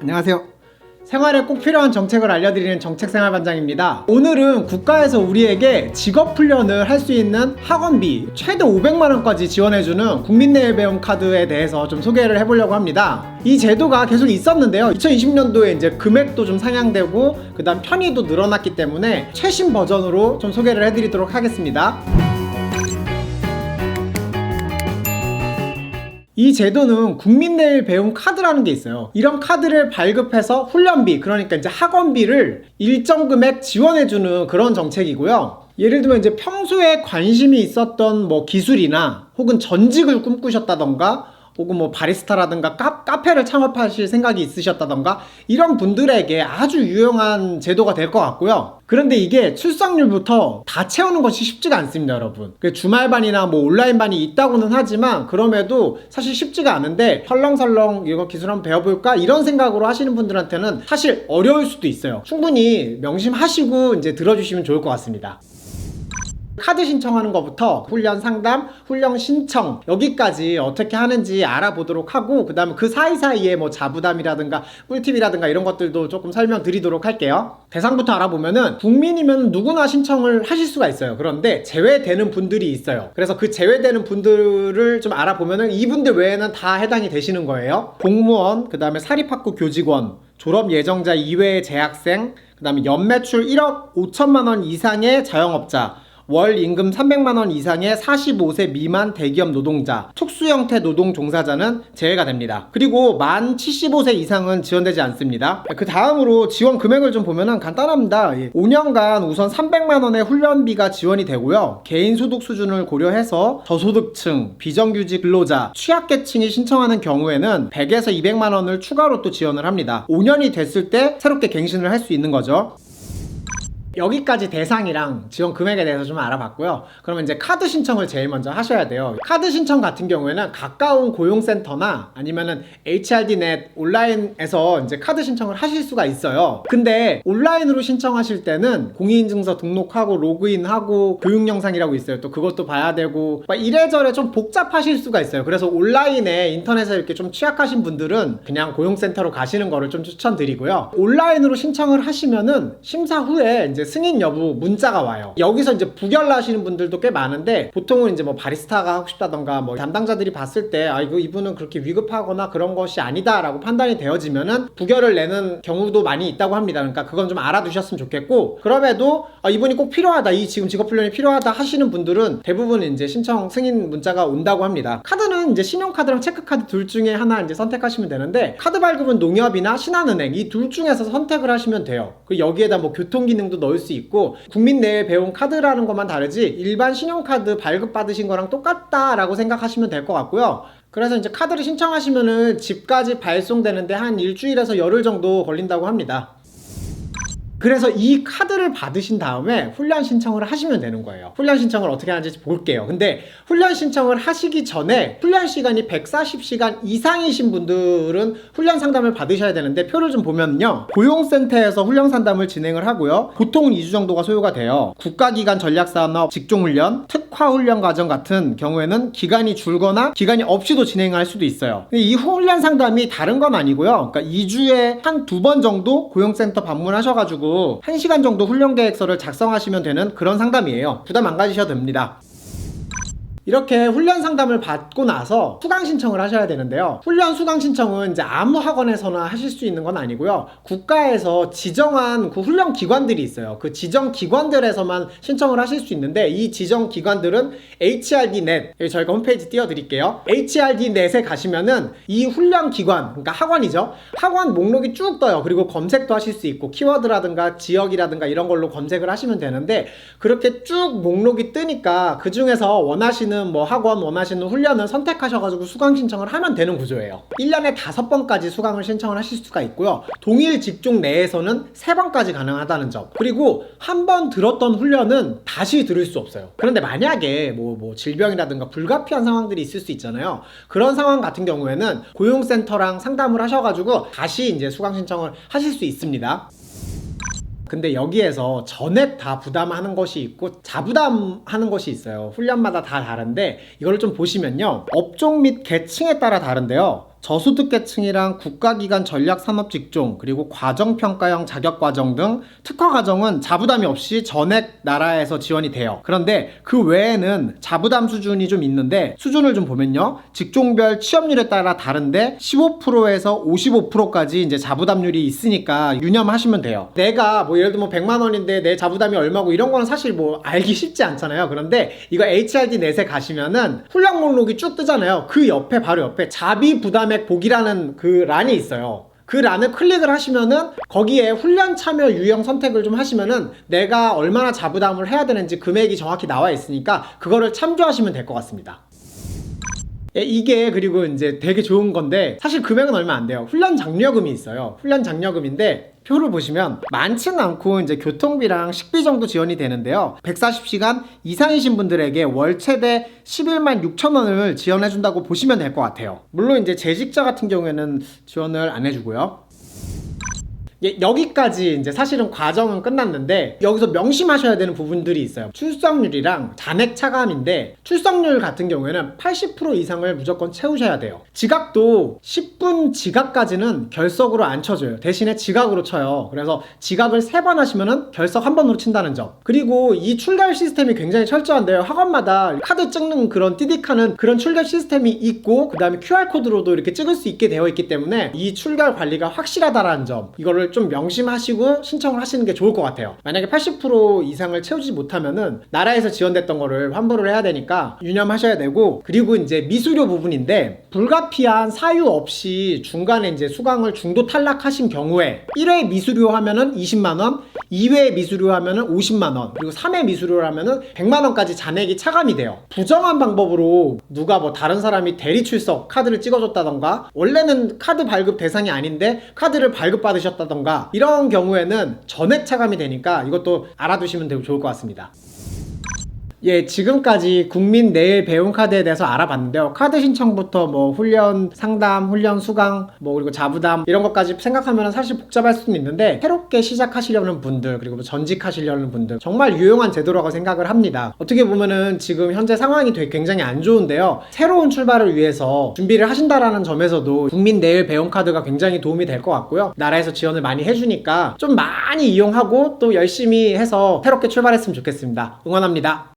안녕하세요. 생활에 꼭 필요한 정책을 알려드리는 정책생활반장입니다. 오늘은 국가에서 우리에게 직업훈련을 할 수 있는 학원비 최대 500만원까지 지원해주는 국민내일배움 카드에 대해서 좀 소개를 해보려고 합니다. 이 제도가 계속 있었는데요. 2020년도에 이제 금액도 좀 상향되고 그 다음 편의도 늘어났기 때문에 최신 버전으로 좀 소개를 해드리도록 하겠습니다. 이 제도는 국민내일배움 카드라는 게 있어요. 이런 카드를 발급해서 훈련비, 그러니까 이제 학원비를 일정 금액 지원해주는 그런 정책이고요. 예를 들면 이제 평소에 관심이 있었던 뭐 기술이나 혹은 전직을 꿈꾸셨다던가 혹은 뭐 바리스타라든가 카페를 창업하실 생각이 있으셨다던가 이런 분들에게 아주 유용한 제도가 될 것 같고요. 그런데 이게 출석률부터 다 채우는 것이 쉽지가 않습니다, 여러분. 주말반이나 뭐 온라인반이 있다고는 하지만 그럼에도 사실 쉽지가 않은데 설렁설렁 이거 기술 한번 배워볼까? 이런 생각으로 하시는 분들한테는 사실 어려울 수도 있어요. 충분히 명심하시고 이제 들어주시면 좋을 것 같습니다. 카드 신청하는 것부터 훈련 상담, 훈련 신청 여기까지 어떻게 하는지 알아보도록 하고 그 다음에 그 사이사이에 뭐 자부담이라든가 꿀팁이라든가 이런 것들도 조금 설명드리도록 할게요. 대상부터 알아보면은 국민이면 누구나 신청을 하실 수가 있어요. 그런데 제외되는 분들이 있어요. 그래서 그 제외되는 분들을 좀 알아보면은 이분들 외에는 다 해당이 되시는 거예요. 공무원, 그 다음에 사립학교 교직원, 졸업 예정자 이외의 재학생, 그 다음에 연매출 1억 5천만 원 이상의 자영업자, 월 임금 300만원 이상의 45세 미만 대기업 노동자, 특수형태 노동 종사자는 제외가 됩니다. 그리고 만 75세 이상은 지원되지 않습니다. 그 다음으로 지원 금액을 좀 보면은 간단합니다. 5년간 우선 300만원의 훈련비가 지원이 되고요. 개인 소득 수준을 고려해서 저소득층, 비정규직 근로자, 취약계층이 신청하는 경우에는 100에서 200만원을 추가로 또 지원을 합니다. 5년이 됐을 때 새롭게 갱신을 할 수 있는 거죠. 여기까지 대상이랑 지원 금액에 대해서 좀 알아봤고요. 그러면 이제 카드 신청을 제일 먼저 하셔야 돼요. 카드 신청 같은 경우에는 가까운 고용센터나 아니면은 HRDnet 온라인에서 이제 카드 신청을 하실 수가 있어요. 근데 온라인으로 신청하실 때는 공인인증서 등록하고 로그인하고 교육 영상이라고 있어요. 또 그것도 봐야 되고 막 이래저래 좀 복잡하실 수가 있어요. 그래서 온라인에 인터넷에 이렇게 좀 취약하신 분들은 그냥 고용센터로 가시는 거를 좀 추천드리고요. 온라인으로 신청을 하시면은 심사 후에 이제 승인 여부 문자가 와요. 여기서 이제 부결하시는 분들도 꽤 많은데 보통은 이제 뭐 바리스타가 하고 싶다던가 뭐 담당자들이 봤을 때 이분은 그렇게 위급하거나 그런 것이 아니다 라고 판단이 되어지면은 부결을 내는 경우도 많이 있다고 합니다. 그러니까 그건 좀 알아두셨으면 좋겠고, 그럼에도 이분이 꼭 필요하다, 이 지금 직업훈련이 필요하다 하시는 분들은 대부분 이제 신청 승인 문자가 온다고 합니다. 카드는 이제 신용카드랑 체크카드 둘 중에 하나 이제 선택하시면 되는데, 카드 발급은 농협이나 신한은행 이 둘 중에서 선택을 하시면 돼요. 그리고 여기에다 뭐 교통기능도 넣을 수 있고, 국민내일배움 카드라는 것만 다르지 일반 신용카드 발급받으신 거랑 똑같다라고 생각하시면 될 것 같고요. 그래서 이제 카드를 신청하시면은 집까지 발송되는데 한 일주일에서 열흘 정도 걸린다고 합니다. 그래서 이 카드를 받으신 다음에 훈련 신청을 하시면 되는 거예요. 훈련 신청을 어떻게 하는지 볼게요. 근데 훈련 신청을 하시기 전에 훈련 시간이 140시간 이상이신 분들은 훈련 상담을 받으셔야 되는데, 표를 좀 보면요, 고용센터에서 훈련 상담을 진행을 하고요. 보통은 2주 정도가 소요가 돼요. 국가기관 전략산업 직종훈련, 특화훈련 과정 같은 경우에는 기간이 줄거나 기간이 없이도 진행할 수도 있어요. 근데 이 훈련 상담이 다른 건 아니고요. 그러니까 2주에 한 2번 정도 고용센터 방문하셔가지고 1시간 정도 훈련 계획서를 작성하시면 되는 그런 상담이에요. 부담 안 가지셔도 됩니다. 이렇게 훈련 상담을 받고 나서 수강 신청을 하셔야 되는데요. 훈련 수강 신청은 이제 아무 학원에서나 하실 수 있는 건 아니고요. 국가에서 지정한 그 훈련 기관들이 있어요. 그 지정 기관들에서만 신청을 하실 수 있는데, 이 지정 기관들은 HRDnet, 여기 저희가 홈페이지 띄워드릴게요. HRDnet에 가시면은 이 훈련 기관, 그러니까 학원이죠. 학원 목록이 쭉 떠요. 그리고 검색도 하실 수 있고 키워드라든가 지역이라든가 이런 걸로 검색을 하시면 되는데, 그렇게 쭉 목록이 뜨니까 그 중에서 원하시는 뭐 학원, 원하시는 훈련을 선택하셔가지고 수강 신청을 하면 되는 구조예요. 1년에 5번까지 수강을 신청을 하실 수가 있고요. 동일 직종 내에서는 3번까지 가능하다는 점. 그리고 한 번 들었던 훈련은 다시 들을 수 없어요. 그런데 만약에 뭐 질병이라든가 불가피한 상황들이 있을 수 있잖아요. 그런 상황 같은 경우에는 고용센터랑 상담을 하셔가지고 다시 이제 수강 신청을 하실 수 있습니다. 근데 여기에서 전액 다 부담하는 것이 있고 자부담하는 것이 있어요. 훈련마다 다 다른데 이걸 좀 보시면요, 업종 및 계층에 따라 다른데요. 저소득계층이랑 국가기관 전략산업직종 그리고 과정평가형 자격과정 등 특화과정은 자부담이 없이 전액 나라에서 지원이 돼요. 그런데 그 외에는 자부담 수준이 좀 있는데 수준을 좀 보면요, 직종별 취업률에 따라 다른데 15%에서 55%까지 이제 자부담률이 있으니까 유념하시면 돼요. 내가 뭐 예를 들면 100만 원인데 내 자부담이 얼마고 이런 거는 사실 뭐 알기 쉽지 않잖아요. 그런데 이거 HRD 넷에 가시면은 훈련 목록이 쭉 뜨잖아요. 그 옆에 바로 옆에 자비 부담액 보기라는 그 란이 있어요. 그 란을 클릭을 하시면은 거기에 훈련 참여 유형 선택을 좀 하시면은 내가 얼마나 자부담을 해야 되는지 금액이 정확히 나와 있으니까 그거를 참조하시면 될 것 같습니다. 이게 그리고 이제 되게 좋은 건데 사실 금액은 얼마 안 돼요. 훈련 장려금이 있어요. 훈련 장려금인데 표를 보시면 많지는 않고 이제 교통비랑 식비 정도 지원이 되는데요. 140시간 이상이신 분들에게 월 최대 11만 6천 원을 지원해 준다고 보시면 될 것 같아요. 물론 이제 재직자 같은 경우에는 지원을 안 해주고요. 여기까지 이제 사실은 과정은 끝났는데 여기서 명심하셔야 되는 부분들이 있어요. 출석률이랑 잔액 차감인데 출석률 같은 경우에는 80% 이상을 무조건 채우셔야 돼요. 지각도 10분 지각까지는 결석으로 안 쳐줘요. 대신에 지각으로 쳐요. 그래서 지각을 3번 하시면은 결석 1번으로 친다는 점. 그리고 이 출결 시스템이 굉장히 철저한데요. 학원마다 카드 찍는 그런 띠디카는 그런 출결 시스템이 있고 그 다음에 QR코드로도 이렇게 찍을 수 있게 되어 있기 때문에 이 출결 관리가 확실하다라는 점, 이거를 좀 명심하시고 신청을 하시는 게 좋을 것 같아요. 만약에 80% 이상을 채우지 못하면은 나라에서 지원됐던 거를 환불을 해야 되니까 유념하셔야 되고, 그리고 이제 미수료 부분인데 불가피한 사유 없이 중간에 이제 수강을 중도 탈락하신 경우에 1회 미수료 하면은 20만원, 2회 미수료 하면은 50만원, 그리고 3회 미수료 하면은 100만원까지 잔액이 차감이 돼요. 부정한 방법으로 누가 뭐 다른 사람이 대리 출석 카드를 찍어줬다던가, 원래는 카드 발급 대상이 아닌데 카드를 발급받으셨다던가, 이런 경우에는 전액 차감이 되니까 이것도 알아두시면 되게 좋을 것 같습니다. 지금까지 국민 내일 배움 카드에 대해서 알아봤는데요. 카드 신청부터 뭐 훈련 상담, 훈련 수강, 뭐 그리고 자부담 이런 것까지 생각하면 사실 복잡할 수는 있는데 새롭게 시작하시려는 분들, 그리고 뭐 전직하시려는 분들 정말 유용한 제도라고 생각을 합니다. 어떻게 보면은 지금 현재 상황이 되게 굉장히 안 좋은데요. 새로운 출발을 위해서 준비를 하신다라는 점에서도 국민 내일 배움 카드가 굉장히 도움이 될 것 같고요. 나라에서 지원을 많이 해주니까 좀 많이 이용하고 또 열심히 해서 새롭게 출발했으면 좋겠습니다. 응원합니다.